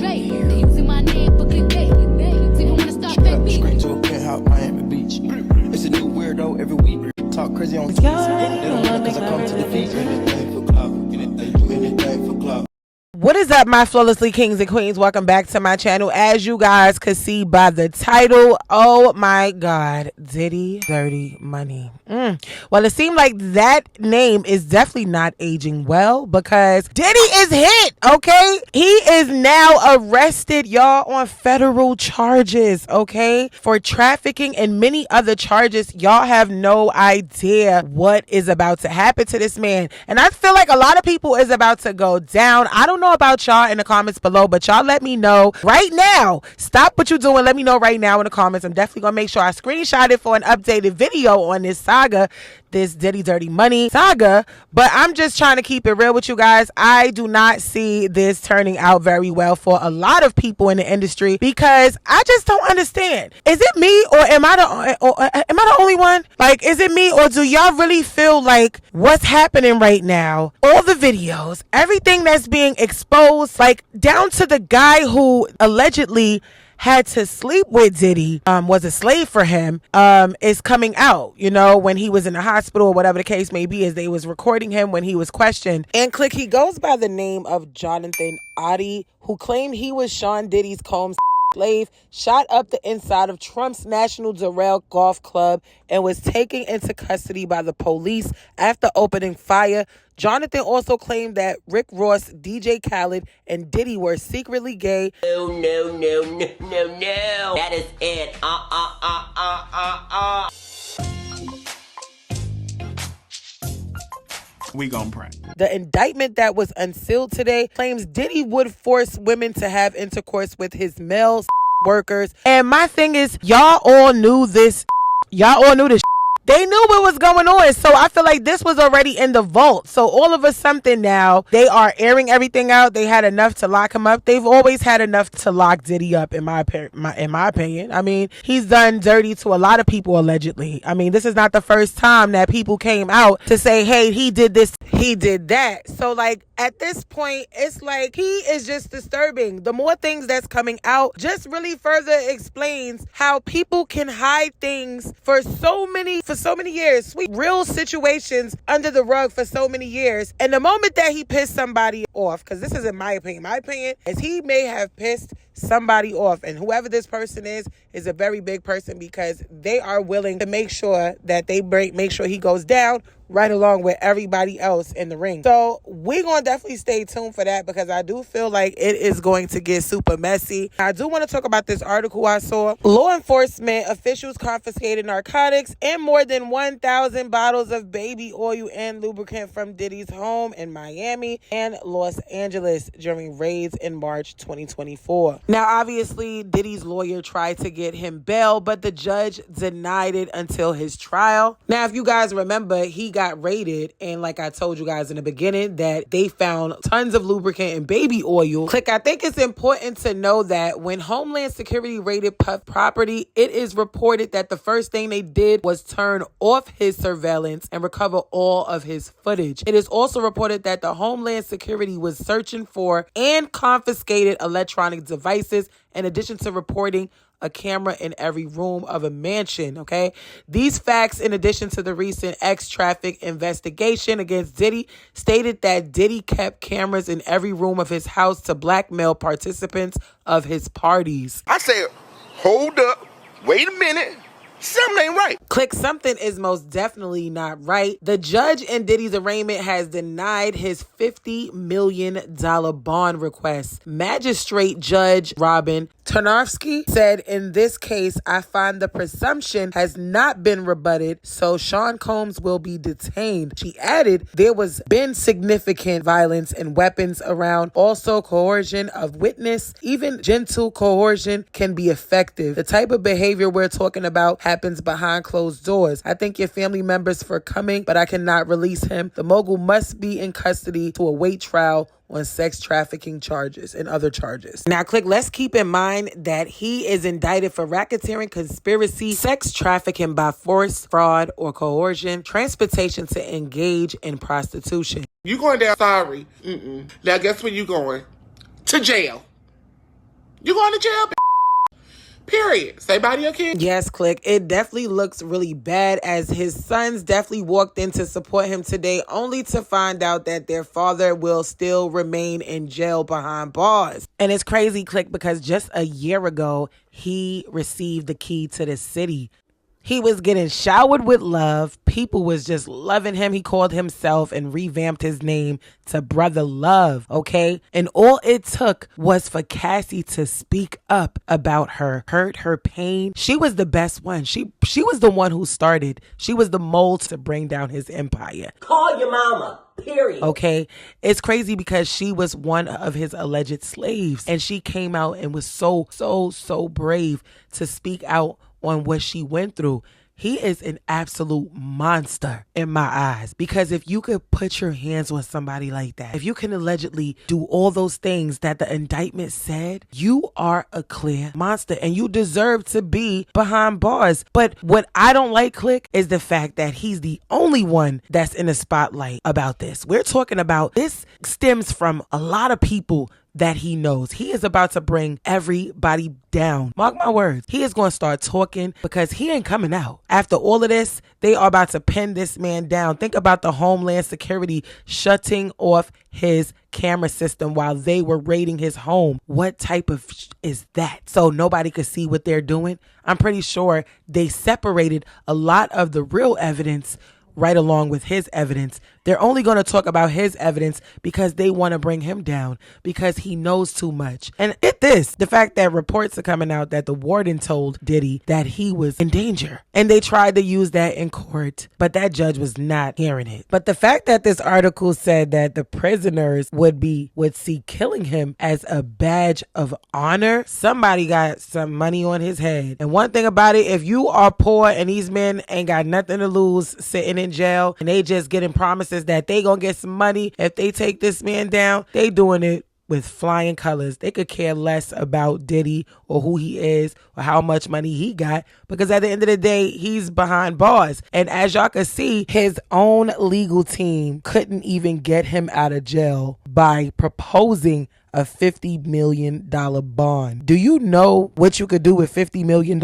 straight. They using my name for clickbait. See who wanna start fake beef. Straight to a penthouse, Miami Beach. It's a new weirdo every week. Talk crazy on streets. They don't want cause I come to defeat. Anything for clout. Anything for clout. What is up, my flawlessly kings and queens? Welcome back to my channel. As you guys could see by the title, oh my god, Diddy Dirty Money. Well, it seemed like that name is definitely not aging well, because Diddy is hit, okay? He is now arrested, y'all, on federal charges, okay? For trafficking and many other charges. Y'all have no idea what is about to happen to this man. And I feel like a lot of people is about to go down. I don't know about y'all in the comments below, but y'all let me know right now. Stop what you're doing. Let me know right now in the comments. I'm definitely gonna make sure I screenshot it for an updated video on this saga, this Diddy Dirty Money saga. But I'm just trying to keep it real with you guys. I do not see this turning out very well for a lot of people in the industry, because I just don't understand. Is it me, or am I the only one? Like, is it me, or do y'all really feel like what's happening right now, all the videos, everything that's being exposed, like down to the guy who allegedly had to sleep with Diddy, was a slave for him, is coming out, you know, when he was in the hospital or whatever the case may be, as they was recording him when he was questioned. And click, he goes by the name of Jonathan Oddie, who claimed he was Sean Diddy's Combs slave, shot up the inside of Trump's National Doral Golf Club, and was taken into custody by the police after opening fire. Jonathan also claimed that Rick Ross, DJ Khaled, and Diddy were secretly gay. No. That is it. We gon' pray. The indictment that was unsealed today claims Diddy would force women to have intercourse with his male workers. And my thing is, y'all all knew this. Y'all all knew this. They knew what was going on. So I feel like this was already in the vault. So all of a sudden now, they are airing everything out. They had enough to lock him up. They've always had enough to lock Diddy up, in my opinion. I mean, he's done dirty to a lot of people, allegedly. I mean, this is not the first time that people came out to say, hey, he did this, he did that. So like, at this point, it's like, he is just disturbing. The more things that's coming out just really further explains how people can hide things for so many years, sweep real situations under the rug for so many years. And the moment that he pissed somebody off, because this is in my opinion is he may have pissed somebody off, and whoever this person is a very big person, because they are willing to make sure that they make sure he goes down right along with everybody else in the ring. So we're going to definitely stay tuned for that, because I do feel like it is going to get super messy. I do want to talk about this article I saw. Law enforcement officials confiscated narcotics and more than 1,000 bottles of baby oil and lubricant from Diddy's home in Miami and Los Angeles during raids in March 2024. Now, obviously, Diddy's lawyer tried to get him bail, but the judge denied it until his trial. Now, if you guys remember, he got raided, and like I told you guys in the beginning, that they found tons of lubricant and baby oil. Click, I think it's important to know that when Homeland Security raided Puff property, it is reported that the first thing they did was turn off his surveillance and recover all of his footage. It is also reported that the Homeland Security was searching for and confiscated electronic devices, in addition to reporting a camera in every room of a mansion, okay? These facts, in addition to the recent ex-traffic investigation against Diddy, stated that Diddy kept cameras in every room of his house to blackmail participants of his parties. I said, hold up, wait a minute. Something ain't right. Click, something is most definitely not right. The judge in Diddy's arraignment has denied his $50 million bond request. Magistrate Judge Robin Tarnowski said, in this case, I find the presumption has not been rebutted, so Sean Combs will be detained. She added, there was been significant violence and weapons around. Also, coercion of witness, even gentle coercion, can be effective. The type of behavior we're talking about happens behind closed doors. I thank your family members for coming, but I cannot release him. The mogul must be in custody to await trial on sex trafficking charges and other charges. Now, click, let's keep in mind that he is indicted for racketeering, conspiracy, sex trafficking by force, fraud, or coercion, transportation to engage in prostitution. You going down, sorry. Now guess where you going? To jail. You going to jail, period. Say bye to your kid. Yes, Click. It definitely looks really bad, as his sons definitely walked in to support him today, only to find out that their father will still remain in jail behind bars. And it's crazy, Click, because just a year ago, he received the key to the city. He was getting showered with love. People was just loving him. He called himself and revamped his name to Brother Love, okay? And all it took was for Cassie to speak up about her hurt, her pain. She was the best one. She was the one who started. She was the mold to bring down his empire. Call your mama. Period. Okay. It's crazy because she was one of his alleged slaves. And she came out and was so brave to speak out on what she went through. He is an absolute monster in my eyes, because if you could put your hands on somebody like that, if you can allegedly do all those things that the indictment said, you are a clear monster and you deserve to be behind bars. But what I don't like, Click, is the fact that he's the only one that's in the spotlight about this. We're talking about this stems from a lot of people that he knows. He is about to bring everybody down. Mark my words. He is going to start talking because he ain't coming out. After all of this, they are about to pin this man down. Think about the Homeland Security shutting off his camera system while they were raiding his home. What type of is that? So nobody could see what they're doing. I'm pretty sure they separated a lot of the real evidence right along with his evidence. They're only going to talk about his evidence because they want to bring him down, because he knows too much. And get this, the fact that reports are coming out that the warden told Diddy that he was in danger, and they tried to use that in court, but that judge was not hearing it. But the fact that this article said that the prisoners would see killing him as a badge of honor, somebody got some money on his head. And one thing about it, if you are poor and these men ain't got nothing to lose sitting in jail and they just getting promises that they gonna get some money if they take this man down, they doing it with flying colors. They could care less about Diddy or who he is or how much money he got, because at the end of the day, he's behind bars. And as y'all can see, his own legal team couldn't even get him out of jail by proposing a $50 million bond. Do you know what you could do with $50 million?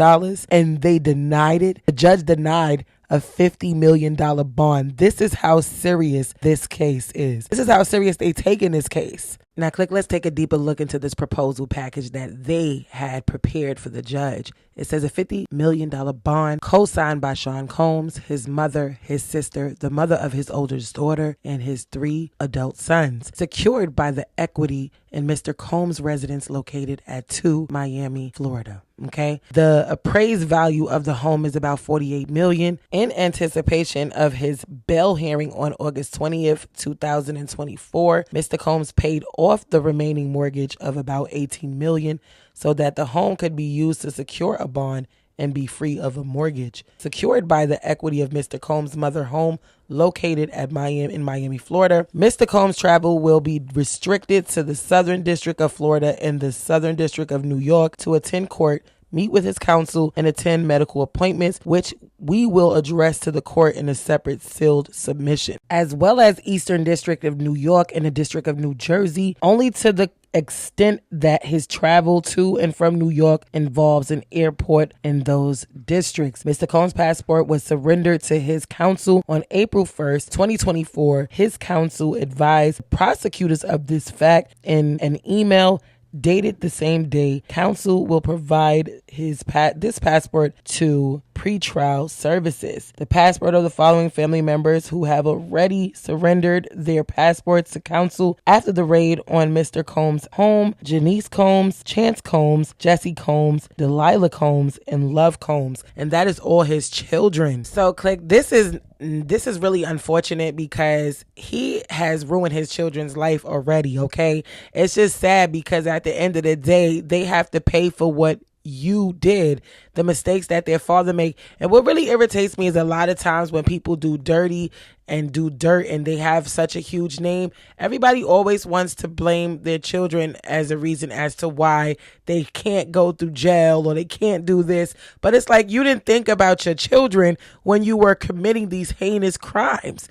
And they denied it. The judge denied a $50 million bond. This is how serious this case is. This is how serious they taking this case. Now, Click, let's take a deeper look into this proposal package that they had prepared for the judge. It says a $50 million bond co-signed by Sean Combs, his mother, his sister, the mother of his oldest daughter, and his 3 adult sons, secured by the equity in Mr. Combs' residence located at 2 Miami, Florida. Okay. The appraised value of the home is about $48 million. In anticipation of his bail hearing on August 20th, 2024, Mr. Combs paid off the remaining mortgage of about $18 million so that the home could be used to secure a bond and be free of a mortgage. Secured by the equity of Mr. Combs' mother home located at Miami, Florida. Mr. Combs' travel will be restricted to the Southern District of Florida and the Southern District of New York to attend court, meet with his counsel, and attend medical appointments, which we will address to the court in a separate sealed submission, as well as Eastern District of New York and the District of New Jersey, only to the extent that his travel to and from New York involves an airport in those districts. Mr. Combs' passport was surrendered to his counsel on April 1st, 2024. His counsel advised prosecutors of this fact in an email dated the same day. Counsel will provide this passport to pretrial services. The passport of the following family members who have already surrendered their passports to counsel after the raid on Mr. Combs' home: Janice Combs, Chance Combs, Jesse Combs, Delilah Combs, and Love Combs. And that is all his children. So, Click, this is really unfortunate because he has ruined his children's life already, okay? It's just sad because at the end of the day, they have to pay for what you did, the mistakes that their father made. And what really irritates me is a lot of times when people do dirty and do dirt and they have such a huge name, everybody always wants to blame their children as a reason as to why they can't go through jail or they can't do this. But it's like you didn't think about your children when you were committing these heinous crimes.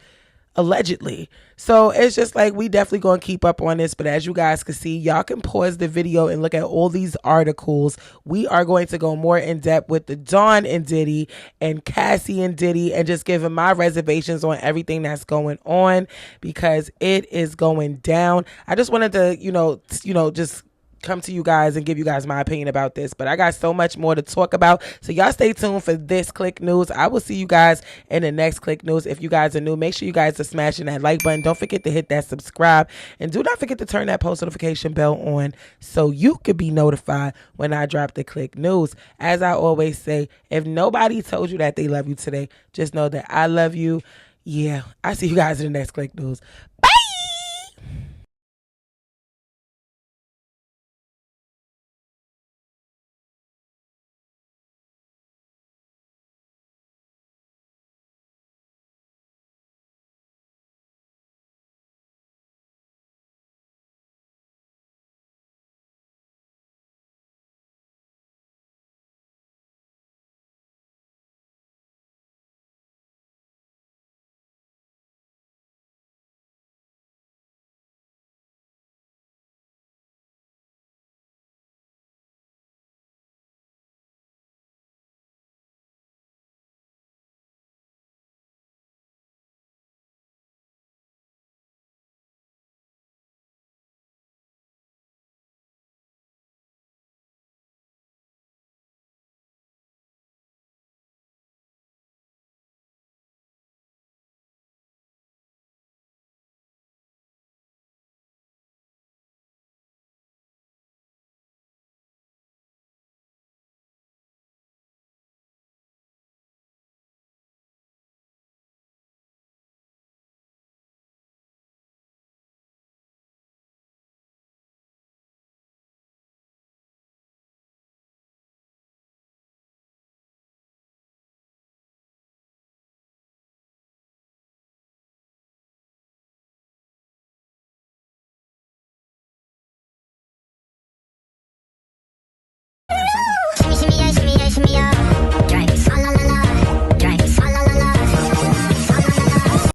allegedly. So it's just like, we definitely gonna keep up on this. But as you guys can see, y'all can pause the video and look at all these articles. We are going to go more in depth with the Dawn and Diddy and Cassie and Diddy, and just giving my reservations on everything that's going on, because it is going down. I just wanted to just come to you guys and give you guys my opinion about this, but I got so much more to talk about. So y'all stay tuned for this Click News. I will see you guys in the next Click News. If you guys are new, make sure you guys are smashing that like button. Don't forget to hit that subscribe, and do not forget to turn that post notification bell on so you could be notified when I drop the Click News. As I always say, if nobody told you that they love you today, just know that I love you. Yeah, I see you guys in the next Click News.